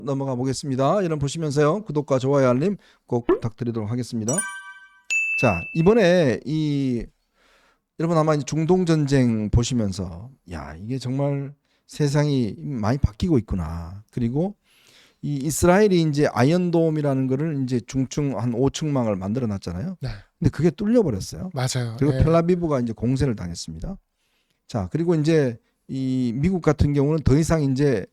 넘어가 보겠습니다. 여러분 보시면서요. 구독과 좋아요 알림 꼭 부탁드리도록 하겠습니다. 자, 이번에 여러분 아마 중동 전쟁 보시면서 야, 이게 정말 세상이 많이 바뀌고 있구나. 그리고 이 이스라엘이 이제 아이언돔이라는 거를 이제 중층 한 5층망을 만들어 놨잖아요. 네. 근데 그게 뚫려 버렸어요. 맞아요. 그리고 네. 텔아비브가 이제 공세를 당했습니다. 자, 그리고 이제 이 미국 같은 경우는 더 이상 이제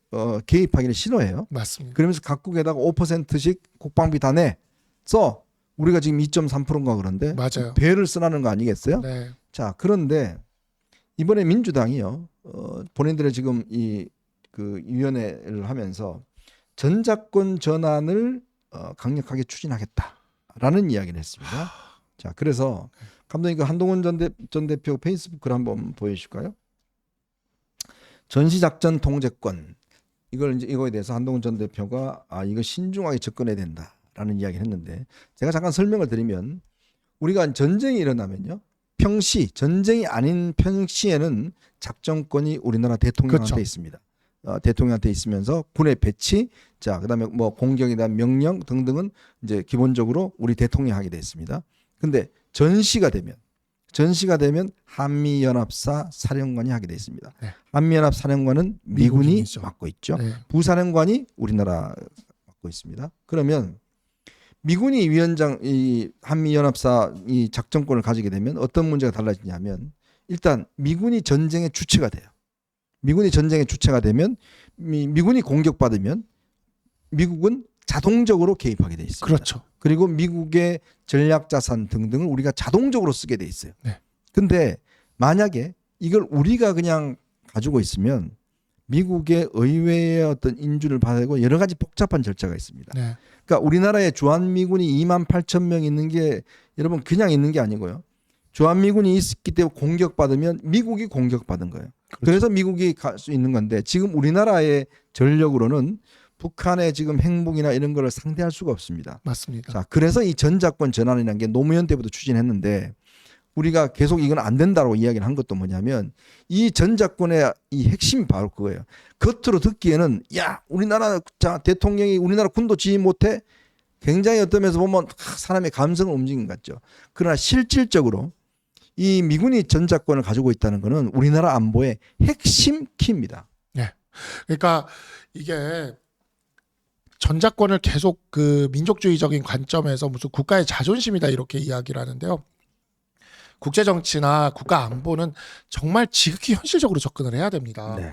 개입하기를 싫어해요. 맞습니다. 그러면서 각국에다가 5%씩 국방비 다 내. 써. 우리가 지금 2.3%인가 그런데 맞아요. 배를 쓰라는 거 아니겠어요? 네. 자, 그런데 이번에 민주당이요. 본인들의 지금 그 위원회를 하면서 전작권 전환을 강력하게 추진하겠다라는 이야기를 했습니다. 자, 그래서 감독님 그 한동훈 전 대표 페이스북을 한번 보여주실까요? 전시작전 통제권 이거에 대해서 한동훈 전 대표가 이거 신중하게 접근해야 된다라는 이야기를 했는데 제가 잠깐 설명을 드리면 우리가 전쟁이 일어나면요. 평시 전쟁이 아닌 평시에는 작전권이 우리나라 대통령한테 그렇죠. 있습니다. 대통령한테 있으면서 군의 배치, 자 그다음에 뭐 공격에 대한 명령 등등은 이제 기본적으로 우리 대통령이 하게 돼 있습니다. 근데 전시가 되면 한미연합사 사령관이 하게 돼 있습니다. 네. 한미연합 사령관은 미군이 미국이죠. 맡고 있죠. 네. 부사령관이 우리나라 맡고 있습니다. 그러면 미군이 이 한미연합사 이 작전권을 가지게 되면 어떤 문제가 달라지냐면 일단 미군이 전쟁의 주체가 돼요. 미군이 전쟁의 주체가 되면 미군이 공격받으면 미국은 자동적으로 개입하게 돼 있습니다. 그렇죠. 그리고 미국의 전략자산 등등을 우리가 자동적으로 쓰게 돼 있어요. 네. 근데 만약에 이걸 우리가 그냥 가지고 있으면 미국의 의회의 어떤 인준을 받아야 되고 여러 가지 복잡한 절차가 있습니다. 네. 그러니까 우리나라에 주한미군이 28,000명 있는 게 여러분 그냥 있는 게 아니고요. 주한미군이 있기 때문에 공격받으면 미국이 공격받은 거예요. 그렇죠. 그래서 미국이 갈 수 있는 건데 지금 우리나라의 전력으로는 북한의 지금 행복이나 이런 거를 상대할 수가 없습니다. 맞습니다. 자, 그래서 이 전작권 전환이라는 게 노무현 때부터 추진했는데 우리가 계속 이건 안 된다고 이야기를 한 것도 뭐냐면 이 전작권의 이 핵심이 바로 그거예요. 겉으로 듣기에는 야 우리나라 대통령이 우리나라 군도 지휘 못해 굉장히 어떤 면에서 보면 사람의 감성을 움직인 것 같죠. 그러나 실질적으로 이 미군이 전작권을 가지고 있다는 것은 우리나라 안보의 핵심 키입니다. 네. 그러니까 이게 전작권을 계속 그 민족주의적인 관점에서 무슨 국가의 자존심이다 이렇게 이야기를 하는데요. 국제 정치나 국가 안보는 정말 지극히 현실적으로 접근을 해야 됩니다. 네.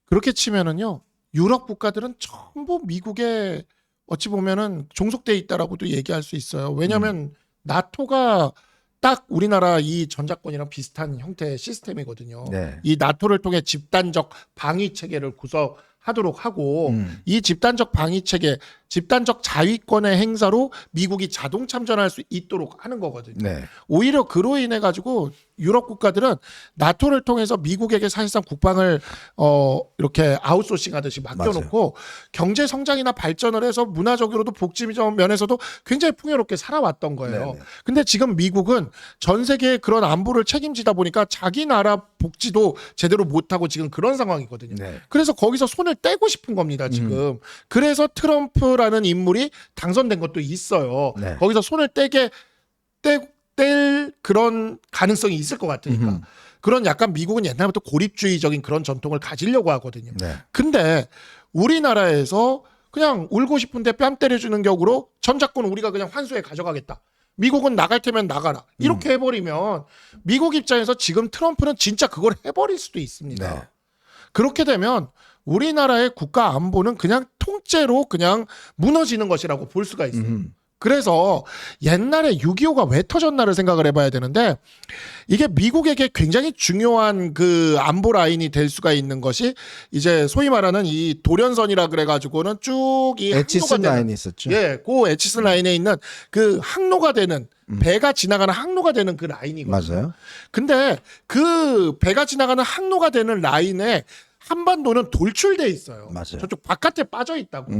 그렇게 치면은요. 유럽 국가들은 전부 미국에 어찌 보면은 종속돼 있다라고도 얘기할 수 있어요. 왜냐하면 나토가 딱 우리나라 이 전작권이랑 비슷한 형태의 시스템이거든요. 네. 이 나토를 통해 집단적 방위 체계를 구성하도록 하고 이 집단적 방위 체계, 집단적 자위권의 행사로 미국이 자동 참전할 수 있도록 하는 거거든요. 네. 오히려 그로 인해 가지고 유럽 국가들은 나토를 통해서 미국에게 사실상 국방을 이렇게 아웃소싱하듯이 맡겨놓고 경제 성장이나 발전을 해서 문화적으로도 복지적 면에서도 굉장히 풍요롭게 살아왔던 거예요. 네네. 근데 지금 미국은 전 세계의 그런 안보를 책임지다 보니까 자기 나라 복지도 제대로 못하고 지금 그런 상황이거든요. 네. 그래서 거기서 손을 떼고 싶은 겁니다, 지금. 그래서 트럼프라는 인물이 당선된 것도 있어요. 네. 거기서 손을 뗄 그런 가능성이 있을 것 같으니까. 그런 약간 미국은 옛날부터 고립주의적인 그런 전통을 가지려고 하거든요. 네. 근데 우리나라에서 그냥 울고 싶은데 뺨 때려주는 격으로 전작권은 우리가 그냥 환수해 가져가겠다. 미국은 나갈 테면 나가라. 이렇게 해버리면 미국 입장에서 지금 트럼프는 진짜 그걸 해버릴 수도 있습니다. 네. 그렇게 되면 우리나라의 국가 안보는 그냥 통째로 그냥 무너지는 것이라고 볼 수가 있어요. 그래서 옛날에 6.25가 왜 터졌나를 생각을 해봐야 되는데 이게 미국에게 굉장히 중요한 그 안보 라인이 될 수가 있는 것이 이제 소위 말하는 이 돌연선이라 그래가지고는 쭉 이 에치슨 항로가 되는 라인이 있었죠. 예, 그 에치슨 라인에 있는 그 항로가 되는 배가 지나가는 항로가 되는 그 라인이거든요. 맞아요. 근데 그 배가 지나가는 항로가 되는 라인에 한반도는 돌출돼 있어요. 맞아요. 저쪽 바깥에 빠져 있다고.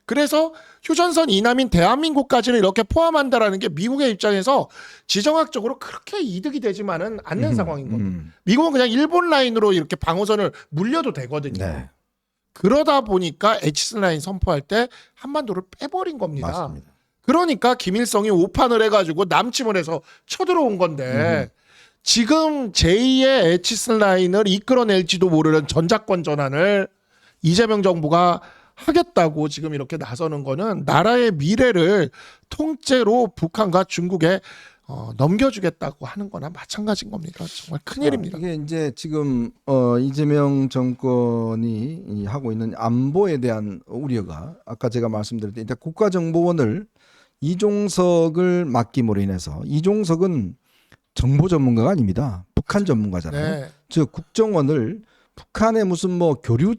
그래서 휴전선 이남인 대한민국까지는 이렇게 포함한다라는 게 미국의 입장에서 지정학적으로 그렇게 이득이 되지만은 않는 상황인 겁니다. 미국은 그냥 일본 라인으로 이렇게 방어선을 물려도 되거든요. 네. 그러다 보니까 H라인 선포할 때 한반도를 빼버린 겁니다. 맞습니다. 그러니까 김일성이 오판을 해가지고 남침을 해서 쳐들어온 건데 지금 제2의 H라인을 이끌어낼지도 모르는 전작권 전환을 이재명 정부가 하겠다고 지금 이렇게 나서는 거는 나라의 미래를 통째로 북한과 중국에 넘겨주겠다고 하는 거나 마찬가지인 겁니다. 정말 큰일입니다. 이게 이제 지금 이재명 정권이 하고 있는 안보에 대한 우려가 아까 제가 말씀드릴 때 일단 국가정보원을 이종석을 맡김으로 인해서 이종석은 정보 전문가가 아닙니다. 북한 전문가잖아요. 네. 즉 국정원을 북한의 무슨 뭐 교류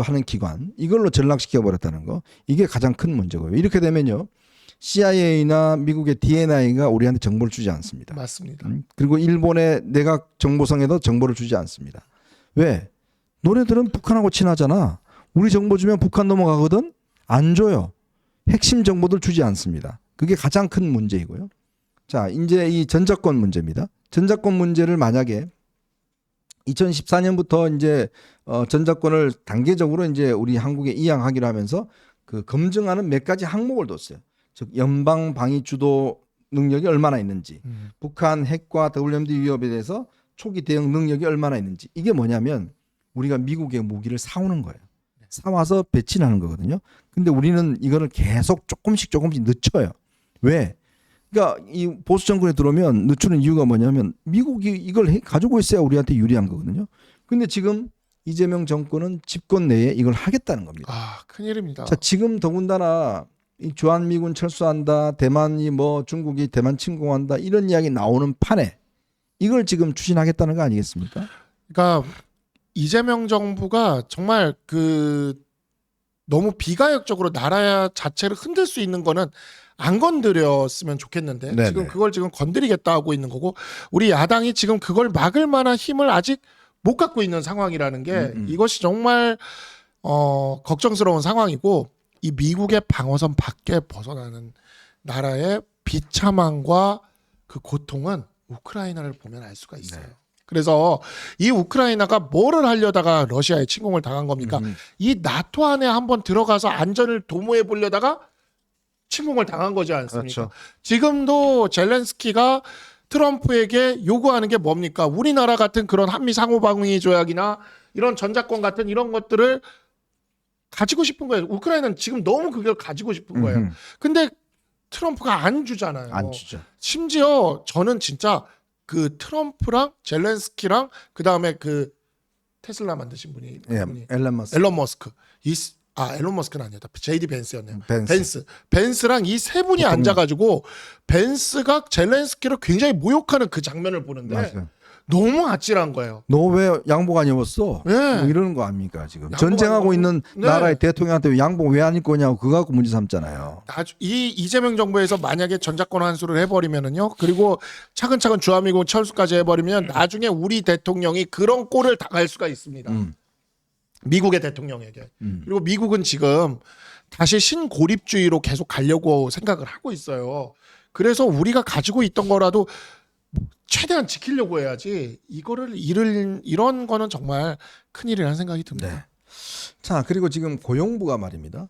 하는 기관 이걸로 전락시켜 버렸다는 거 이게 가장 큰 문제고요. 이렇게 되면요 CIA나 미국의 DNI가 우리한테 정보를 주지 않습니다. 맞습니다. 그리고 일본의 내각 정보성에도 정보를 주지 않습니다. 왜? 너네들은 북한하고 친하잖아. 우리 정보 주면 북한 넘어가거든. 안 줘요. 핵심 정보들 주지 않습니다. 그게 가장 큰 문제이고요. 자, 이제 이 전작권 문제입니다. 전작권 문제를 만약에 2014년부터 이제 전작권을 단계적으로 이제 우리 한국에 이양하기로 하면서 그 검증하는 몇 가지 항목을 뒀어요. 즉 연방 방위 주도 능력이 얼마나 있는지, 북한 핵과 WMD 위협에 대해서 초기 대응 능력이 얼마나 있는지. 이게 뭐냐면 우리가 미국의 무기를 사오는 거예요. 사와서 배치하는 거거든요. 근데 우리는 이거를 계속 조금씩 늦춰요. 왜? 그러니까 이 보수 정권에 들어오면 늦추는 이유가 뭐냐면 미국이 이걸 가지고 있어야 우리한테 유리한 거거든요. 근데 지금 이재명 정권은 집권 내에 이걸 하겠다는 겁니다. 아, 큰일입니다. 자, 지금 더군다나 이 주한미군 철수한다, 대만이 뭐 중국이 대만 침공한다 이런 이야기 나오는 판에 이걸 지금 추진하겠다는 거 아니겠습니까? 그러니까 이재명 정부가 정말 너무 비가역적으로 나라 자체를 흔들 수 있는 거는 안 건드렸으면 좋겠는데 네네. 지금 그걸 지금 건드리겠다 하고 있는 거고 우리 야당이 지금 그걸 막을 만한 힘을 아직 못 갖고 있는 상황이라는 게 이것이 정말 걱정스러운 상황이고 이 미국의 방어선 밖에 벗어나는 나라의 비참함과 그 고통은 우크라이나를 보면 알 수가 있어요. 네. 그래서 이 우크라이나가 뭐를 하려다가 러시아에 침공을 당한 겁니까? 이 나토 안에 한번 들어가서 안전을 도모해 보려다가 침공을 당한 거지 않습니까? 그렇죠. 지금도 젤렌스키가 트럼프에게 요구하는 게 뭡니까? 우리나라 같은 그런 한미 상호방위 조약이나 이런 전작권 같은 이런 것들을 가지고 싶은 거예요. 우크라이나는 지금 너무 그걸 가지고 싶은 거예요. 근데 트럼프가 안 주잖아요. 안 주죠. 심지어 저는 진짜 그 트럼프랑 젤렌스키랑 그 다음에 그 테슬라 만드신 분이 예, 앨런 머스크. 앨런 머스크는 아니었다. JD 벤스였네요. 벤스. 벤스랑 이 세 분이 보통은. 앉아가지고 벤스가 젤렌스키를 굉장히 모욕하는 그 장면을 보는데 맞아요. 너무 아찔한 거예요. 너 왜 양복 안 입었어? 네. 뭐 이러는 거 아닙니까 지금? 양복 전쟁하고 안 있는 입고- 네. 나라의 대통령한테 왜 양복 왜 안 입고 오냐고 그거 갖고 문제 삼잖아요. 이 이재명 정부에서 만약에 전작권 환수를 해버리면은요, 그리고 차근차근 주한미군 철수까지 해버리면 나중에 우리 대통령이 그런 꼴을 당할 수가 있습니다. 미국의 대통령에게. 그리고 미국은 지금 다시 신고립주의로 계속 가려고 생각을 하고 있어요. 그래서 우리가 가지고 있던 거라도 최대한 지키려고 해야지 이거를 이런 거는 정말 큰일이라는 생각이 듭니다. 네. 자, 그리고 지금 고용부가 말입니다.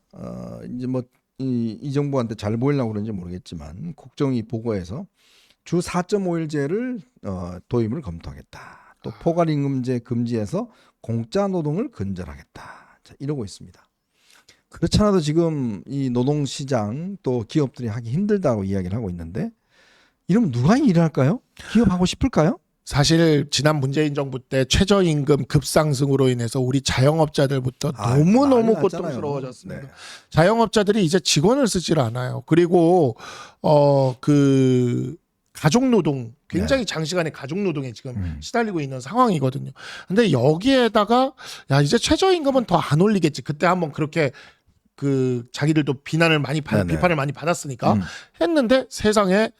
이제 뭐 이 정부한테 잘 보이려고 그런지 모르겠지만 국정위 보고에서 주 4.5일제를 도입을 검토하겠다. 또 포괄임금제 금지해서 공짜 노동을 근절하겠다. 자, 이러고 있습니다. 그렇잖아도 지금 이 노동시장 또 기업들이 하기 힘들다고 이야기를 하고 있는데 이러면 누가 일을 할까요? 기업하고 싶을까요? 사실 지난 문재인 정부 때 최저임금 급상승으로 인해서 우리 자영업자들부터 너무너무 난리 났잖아요. 고통스러워졌습니다. 네. 자영업자들이 이제 직원을 쓰질 않아요. 그리고 그 가족 노동 굉장히 장시간의 가족 노동에 지금 시달리고 있는 상황이거든요. 근데 여기에다가 야 이제 최저임금은 더 안 올리겠지. 그때 한번 그렇게 그 자기들도 비판을 많이 받았으니까 했는데 세상에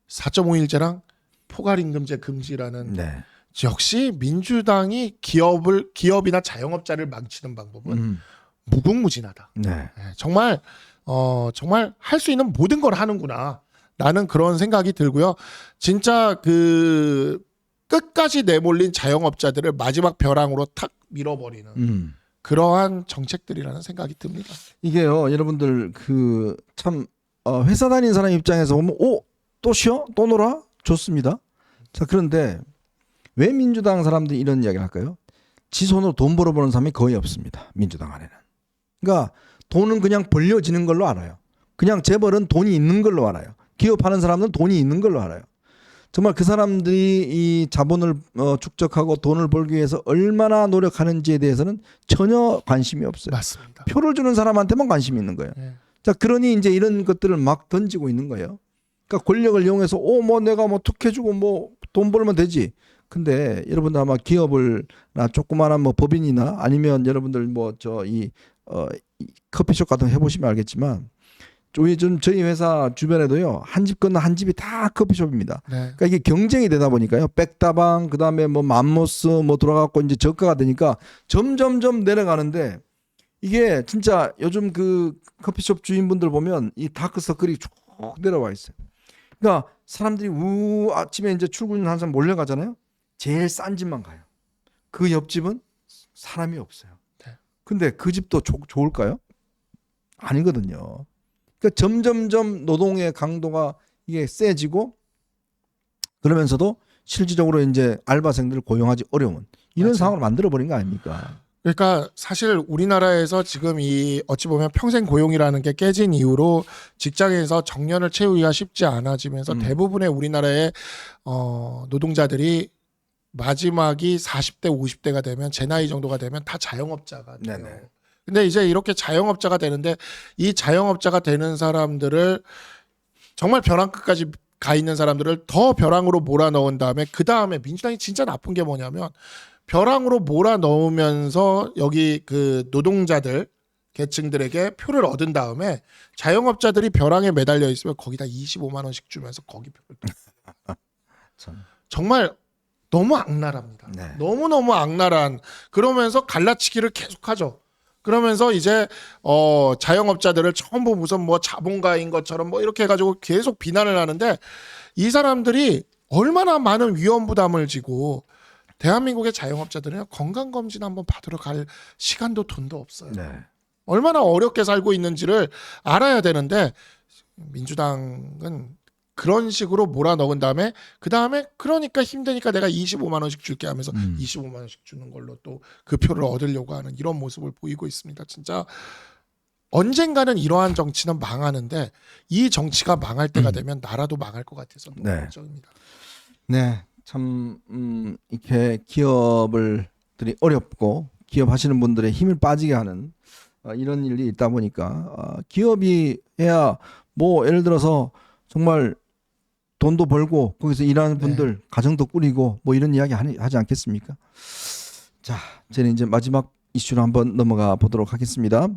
4.5일제랑 포괄임금제 금지라는 네. 역시 민주당이 기업이나 자영업자를 망치는 방법은 무궁무진하다. 네. 네, 정말 할 수 있는 모든 걸 하는구나. 라는 그런 생각이 들고요. 진짜 그 끝까지 내몰린 자영업자들을 마지막 벼랑으로 탁 밀어버리는 그러한 정책들이라는 생각이 듭니다. 이게요, 여러분들 그 참 회사 다니는 사람 입장에서 보면 또 쉬어? 또 놀아? 좋습니다. 자, 그런데 왜 민주당 사람들이 이런 이야기를 할까요? 지 손으로 돈 벌어보는 사람이 거의 없습니다. 민주당 안에는. 그러니까 돈은 그냥 벌려지는 걸로 알아요. 그냥 재벌은 돈이 있는 걸로 알아요. 기업하는 사람은 돈이 있는 걸로 알아요. 정말 그 사람들이 이 자본을 축적하고 돈을 벌기 위해서 얼마나 노력하는지에 대해서는 전혀 관심이 없어요. 맞습니다. 표를 주는 사람한테만 관심이 있는 거예요. 네. 자, 그러니 이제 이런 것들을 막 던지고 있는 거예요. 그러니까 권력을 이용해서 내가 뭐 툭 해주고 뭐 돈 벌면 되지. 근데 여러분들 아마 기업을 조그마한 뭐 법인이나 아니면 여러분들 뭐 이 커피숍 같은 거 해보시면 알겠지만 저희 회사 주변에도요, 한 집 건너 한 집이 다 커피숍입니다. 네. 그러니까 이게 경쟁이 되다 보니까요, 백다방 그다음에 뭐 맘모스 뭐 들어가고 이제 저가가 되니까 점점점 내려가는데, 이게 진짜 요즘 그 커피숍 주인분들 보면 이 다크서클이 쭉 내려와 있어요. 그러니까 사람들이 아침에 이제 출근하는 사람 몰려가잖아요. 제일 싼 집만 가요. 그 옆집은 사람이 없어요. 네. 근데 그 집도 좋을까요? 아니거든요. 그러니까 점점점 노동의 강도가 이게 세지고, 그러면서도 실질적으로 이제 알바생들을 고용하기 어려운 이런 맞아요. 상황을 만들어버린 거 아닙니까? 그러니까 사실 우리나라에서 지금 이 어찌 보면 평생 고용이라는 게 깨진 이후로 직장에서 정년을 채우기가 쉽지 않아지면서 대부분의 우리나라의 노동자들이 마지막이 40대 50대가 되면, 제 나이 정도가 되면 다 자영업자가 돼요. 네네. 근데 이제 이렇게 자영업자가 되는데, 이 자영업자가 되는 사람들을 정말 벼랑 끝까지 가 있는 사람들을 더 벼랑으로 몰아넣은 다음에, 그 다음에 민주당이 진짜 나쁜 게 뭐냐면, 벼랑으로 몰아넣으면서 여기 그 노동자들 계층들에게 표를 얻은 다음에 자영업자들이 벼랑에 매달려 있으면 거기다 25만 원씩 주면서 거기 표를 정말 너무 악랄합니다. 네. 너무너무 악랄한, 그러면서 갈라치기를 계속하죠. 그러면서 이제 자영업자들을 전부 무슨 뭐 자본가인 것처럼 뭐 이렇게 해가지고 계속 비난을 하는데, 이 사람들이 얼마나 많은 위험 부담을 지고, 대한민국의 자영업자들은 건강검진 한번 받으러 갈 시간도 돈도 없어요. 네. 얼마나 어렵게 살고 있는지를 알아야 되는데, 민주당은 그런 식으로 몰아넣은 다음에, 그 다음에 그러니까 힘드니까 내가 25만 원씩 줄게 하면서 25만 원씩 주는 걸로 또 그 표를 얻으려고 하는 이런 모습을 보이고 있습니다. 진짜 언젠가는 이러한 정치는 망하는데, 이 정치가 망할 때가 되면 나라도 망할 것 같아서 너무 네. 걱정입니다. 네, 참 이렇게 기업들이 어렵고 기업 하시는 분들의 힘을 빠지게 하는 이런 일이 있다 보니까 기업이 해야 뭐 예를 들어서 정말 돈도 벌고 거기서 일하는 분들 가정도 꾸리고 뭐 이런 이야기 하지 않겠습니까? 자, 저는 이제 마지막 이슈로 한번 넘어가 보도록 하겠습니다.